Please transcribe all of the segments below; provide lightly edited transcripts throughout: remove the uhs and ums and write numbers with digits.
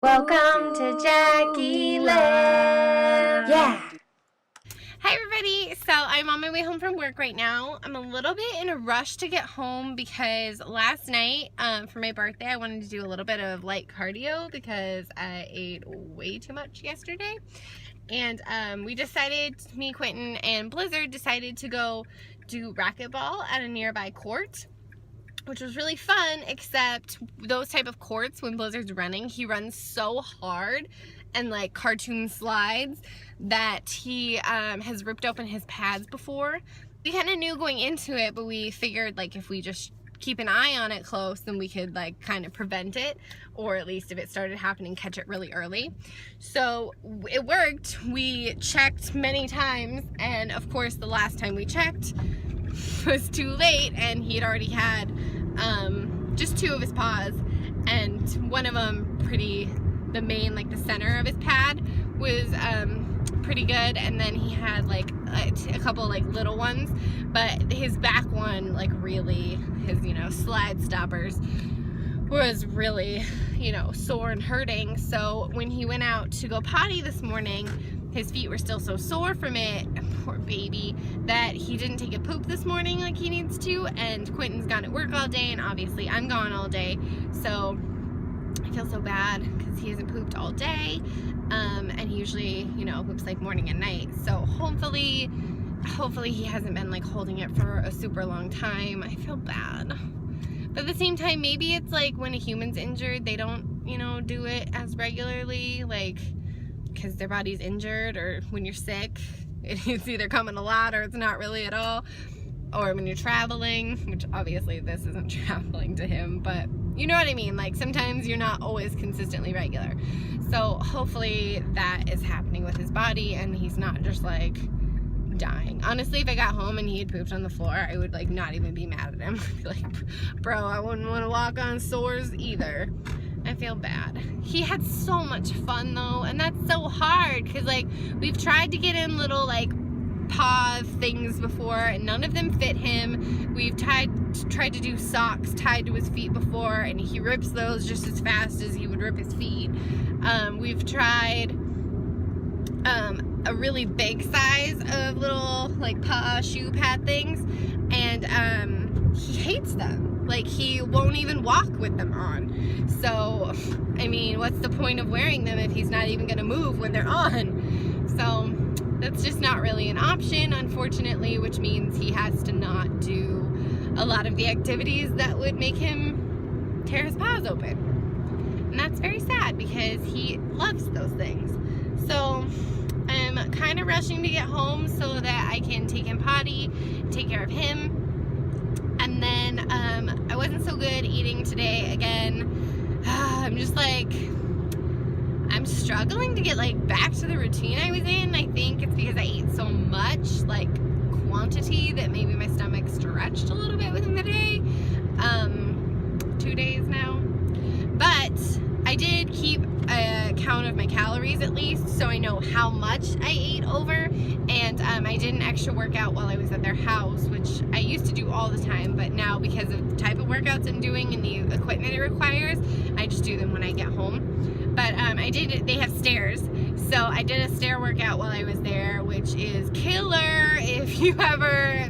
Welcome to Jackie Land. Yeah. Hi everybody, so I'm on my way home from work right now. I'm a little bit in a rush to get home because last night for my birthday I wanted to do a little bit of light cardio because I ate way too much yesterday. And we decided, me, Quentin, and Blizzard decided to go do racquetball at a nearby court, which was really fun, except those type of courts, when Blizzard's running, he runs so hard and like cartoon slides that he has ripped open his pads before. We kind of knew going into it, but we figured like if we just keep an eye on it close, then we could like kind of prevent it, or at least if it started happening, catch it really early. So it worked. We checked many times, and of course the last time we checked was too late, and he had already had just two of his paws, and one of them the main, like the center of his pad was pretty good, and then he had like a couple like little ones, but his back one, like really, his slide stoppers was really sore and hurting. So when he went out to go potty this morning, his feet were still so sore from it, poor baby, that he didn't take a poop this morning like he needs to, and Quentin's gone at work all day, and obviously I'm gone all day, so I feel so bad because he hasn't pooped all day, and he usually, poops like morning and night, so hopefully he hasn't been like holding it for a super long time. I feel bad. But at the same time, maybe it's like when a human's injured, they don't, do it as regularly, like, because their body's injured, or when you're sick, it's either coming a lot or it's not really at all, or when you're traveling, which obviously this isn't traveling to him, but you know what I mean, like sometimes you're not always consistently regular. So hopefully that is happening with his body and he's not just like dying. Honestly, if I got home and he had pooped on the floor, I would like not even be mad at him. I'd be like, bro, I wouldn't want to walk on sores either. I feel bad. He had so much fun though, and that's so hard because like we've tried to get in little like paw things before and none of them fit him. We've tried to do socks tied to his feet before, and he rips those just as fast as he would rip his feet. We've tried a really big size of little like paw shoe pad things, and he hates them. Like, he won't even walk with them on. So, I mean, what's the point of wearing them if he's not even going to move when they're on? So, that's just not really an option, unfortunately, which means he has to not do a lot of the activities that would make him tear his paws open. And that's very sad because he loves those things. So, I'm kind of rushing to get home so that I can take him potty, take care of him. And then I wasn't so good eating today again. I'm just like, I'm struggling to get like back to the routine I was in. I think it's because I ate so much like quantity that maybe my stomach stretched a little bit within the day. 2 days now. But I did keep a count of my calories at least, so I know how much I ate over, and I did an extra workout while I was at their house, which I used to do all the time, but now because of the type of workouts I'm doing and the equipment it requires, I just do them when I get home. But they have stairs, so I did a stair workout while I was there, which is killer if you ever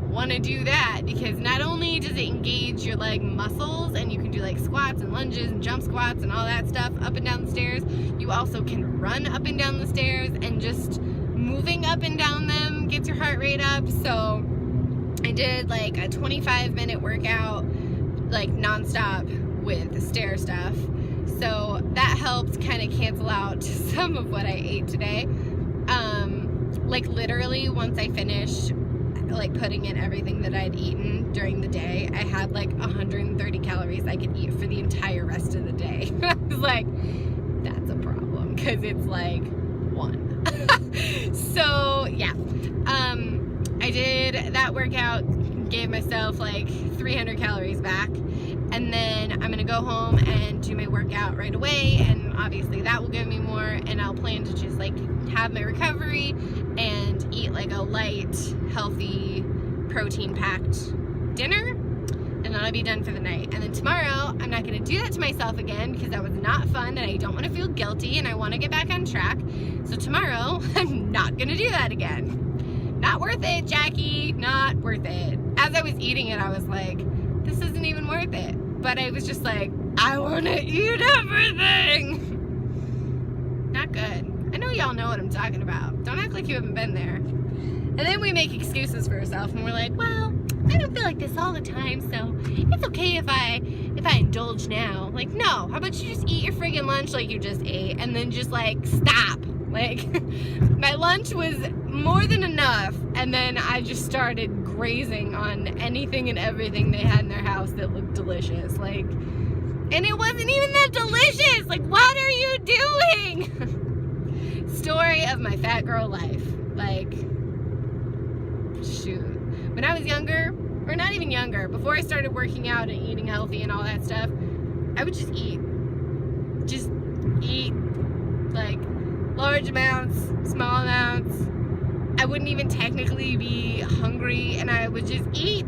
want to do that, because not only does it engage your leg muscles and you can do like squats and lunges and jump squats and all that stuff up and down the stairs, you also can run up and down the stairs, and just moving up and down them gets your heart rate up. So I did like a 25-minute workout like nonstop with the stair stuff, so that helped kind of cancel out some of what I ate today. Like literally once I finished like putting in everything that I'd eaten during the day, I had like 130 calories I could eat for the entire rest of the day. I was like, that's a problem because it's like 1. So yeah, I did that workout, gave myself like 300 calories back, and then I'm gonna go home and do my workout right away, and obviously that will give me more, and I'll plan to just like have my recovery and eat like a light, healthy, protein packed dinner, and and then I'll be done for the night. And then tomorrow, I'm not going to do that to myself again because that was not fun and I don't want to feel guilty and I want to get back on track. So tomorrow, I'm not going to do that again. Not worth it, Jackie. Not worth it. As I was eating it, I was like, this isn't even worth it. But I was just like, I want to eat everything. Not good. I know y'all know what I'm talking about. Don't act like you haven't been there. And then we make excuses for ourselves and we're like, well, I don't feel like this all the time, so it's okay if I indulge now. Like, no, how about you just eat your friggin' lunch like you just ate and then just like stop. Like, my lunch was more than enough, and then I just started grazing on anything and everything they had in their house that looked delicious. Like, and it wasn't even that delicious. Like, what are you doing? Story of my fat girl life. Like, shoot. When I was younger, or not even younger, before I started working out and eating healthy and all that stuff, I would just eat. Just eat, like, large amounts, small amounts. I wouldn't even technically be hungry, and I would just eat.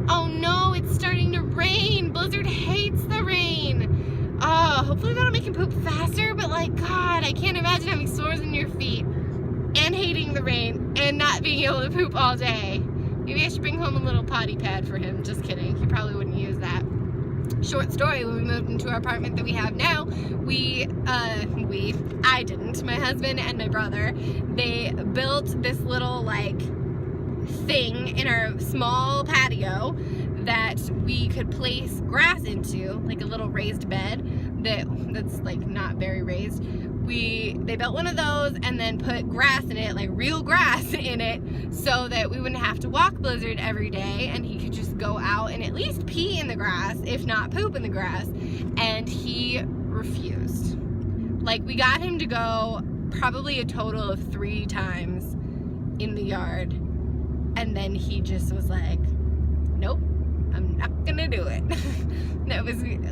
Oh no, it's starting to rain. Blizzard hates the rain. Oh, hopefully that'll make him poop faster, but like, God, I can't imagine having sores in your feet and hating the rain and not being able to poop all day. Maybe I should bring home a little potty pad for him. Just kidding. He probably wouldn't use that. Short story, when we moved into our apartment that we have now, I didn't, my husband and my brother, they built this little, like, thing in our small patio that we could place grass into, like a little raised bed that's like not very raised. They built one of those and then put grass in it, like real grass in it, so that we wouldn't have to walk Blizzard every day and he could just go out and at least pee in the grass, if not poop in the grass. And he refused. Like, we got him to go probably a total of 3 times in the yard, and then he just was like, nope, I'm not gonna do it.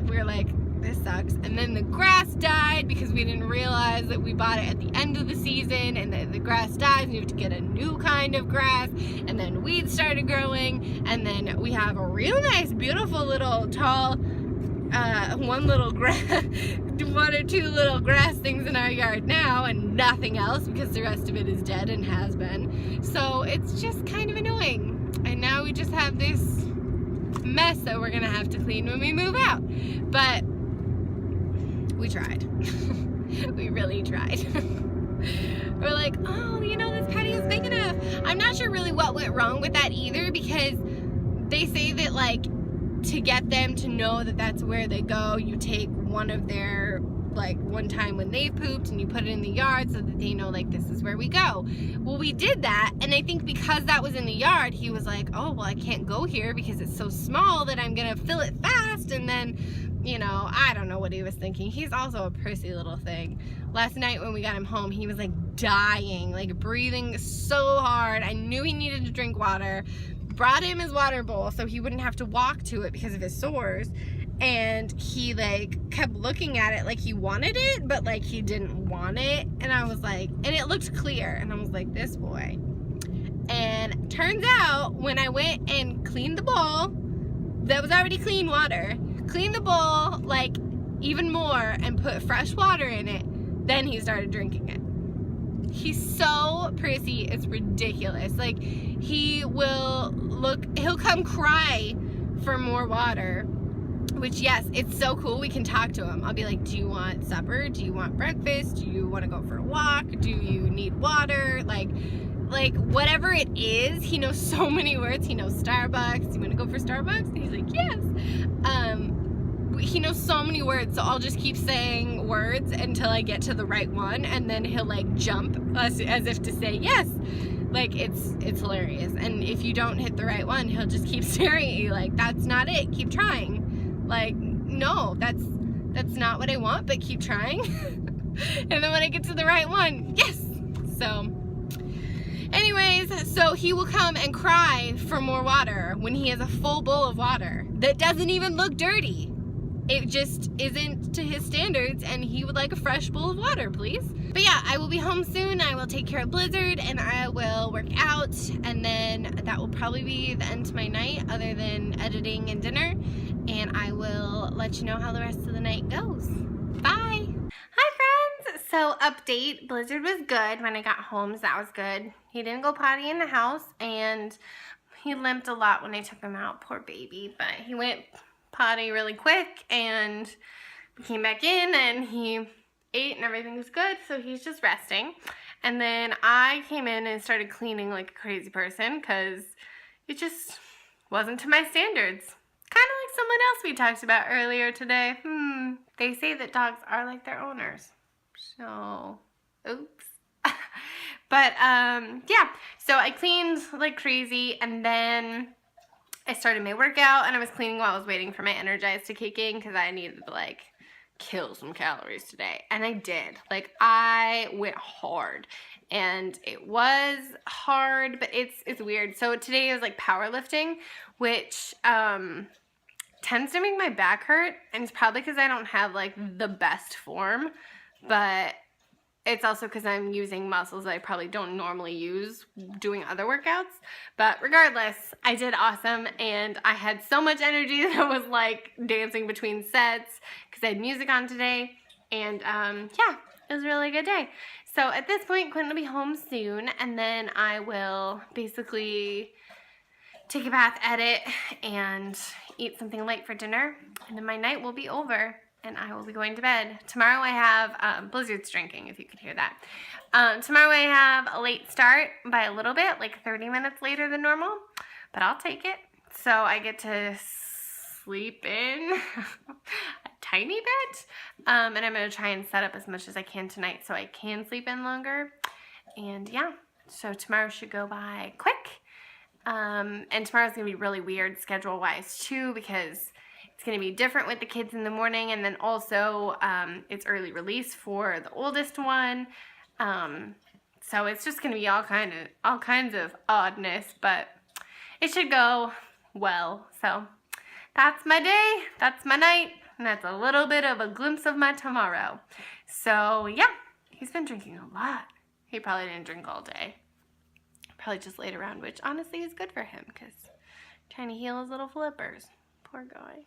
We were like, this sucks. And then the grass died because we didn't realize that we bought it at the end of the season, and the grass dies and you have to get a new kind of grass, and then weeds started growing, and then we have a real nice, beautiful little tall, one or two little grass things in our yard now, and nothing else because the rest of it is dead and has been. So it's just kind of annoying. And now we just have this mess that we're gonna have to clean when we move out. But we tried. We really tried. We're like, oh, you know, this patio's big enough. I'm not sure really what went wrong with that either, because they say that, like, to get them to know that that's where they go, you take one of their, like, one time when they've pooped and you put it in the yard so that they know, like, this is where we go. Well, we did that, and I think because that was in the yard, he was like, oh, well, I can't go here because it's so small that I'm gonna fill it fast, and then, you know, I don't know what he was thinking. He's also a prissy little thing. Last night when we got him home, he was, like, dying, like, breathing so hard. I knew he needed to drink water. Brought him his water bowl so he wouldn't have to walk to it because of his sores, and he, like, kept looking at it like he wanted it, but, like, he didn't want it. And I was like, and it looked clear, and I was like, this boy. And turns out when I went and cleaned the bowl that was already clean water, cleaned the bowl, like, even more, and put fresh water in it, then he started drinking it. He's so prissy, it's ridiculous. Like, he'll come cry for more water, which, yes, it's so cool. We can talk to him. I'll be like, do you want supper? Do you want breakfast? Do you want to go for a walk? Do you need water? Like whatever it is, he knows so many words. He knows Starbucks. You want to go for Starbucks? And he's like, yes. He knows so many words, so I'll just keep saying words until I get to the right one, and then he'll, like, jump as if to say yes. Like, it's hilarious. And if you don't hit the right one, he'll just keep staring at you like, that's not it, keep trying. Like, no, that's not what I want, but keep trying. And then when I get to the right one, yes. So anyways, so he will come and cry for more water when he has a full bowl of water that doesn't even look dirty. it just isn't to his standards, and he would like a fresh bowl of water, please. But yeah, I will be home soon. I will take care of Blizzard, and I will work out, and then that will probably be the end to my night, other than editing and dinner, and I will let you know how the rest of the night goes. Bye! Hi friends! So update, Blizzard was good when I got home, so that was good. He didn't go potty in the house, and he limped a lot when I took him out, poor baby, but he went potty really quick and came back in and he ate and everything was good, so he's just resting. And then I came in and started cleaning like a crazy person because it just wasn't to my standards. Kind of like someone else we talked about earlier today. They say that dogs are like their owners. So, oops. But, yeah. So I cleaned like crazy, and then I started my workout, and I was cleaning while I was waiting for my Energize to kick in because I needed to, like, kill some calories today. And I did. Like, I went hard. And it was hard, but it's weird. So today is, like, powerlifting, which, tends to make my back hurt, and it's probably because I don't have like the best form, but it's also because I'm using muscles I probably don't normally use doing other workouts. But regardless, I did awesome, and I had so much energy that I was like dancing between sets because I had music on today, and yeah, it was a really good day. So at this point, Quentin will be home soon, and then I will basically take a bath, edit, and eat something light for dinner, and then my night will be over, and I will be going to bed. Tomorrow I have, Blizzard's drinking, if you could hear that. Tomorrow I have a late start by a little bit, like 30 minutes later than normal, but I'll take it. So I get to sleep in a tiny bit, and I'm going to try and set up as much as I can tonight so I can sleep in longer, and yeah, so tomorrow should go by quick. And tomorrow's going to be really weird schedule-wise, too, because it's going to be different with the kids in the morning, and then also, it's early release for the oldest one, so it's just going to be all kinds of oddness, but it should go well. So that's my day, that's my night, and that's a little bit of a glimpse of my tomorrow. So, yeah, he's been drinking a lot. He probably didn't drink all day. Probably just laid around, which honestly is good for him because trying to heal his little flippers. Poor guy.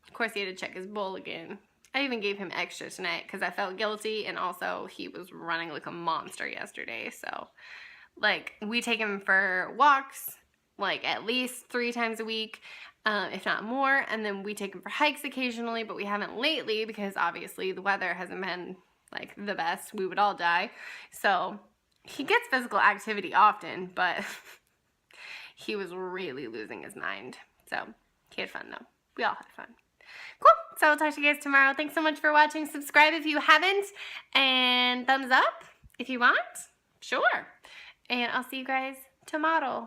Of course, he had to check his bowl again. I even gave him extra tonight because I felt guilty, and also he was running like a monster yesterday. So, like, we take him for walks like at least 3 times a week, if not more, and then we take him for hikes occasionally, but we haven't lately because obviously the weather hasn't been like the best. We would all die. So he gets physical activity often, but he was really losing his mind. So he had fun though. We all had fun. Cool. So I'll talk to you guys tomorrow. Thanks so much for watching. Subscribe if you haven't, and thumbs up if you want. Sure. And I'll see you guys tomorrow.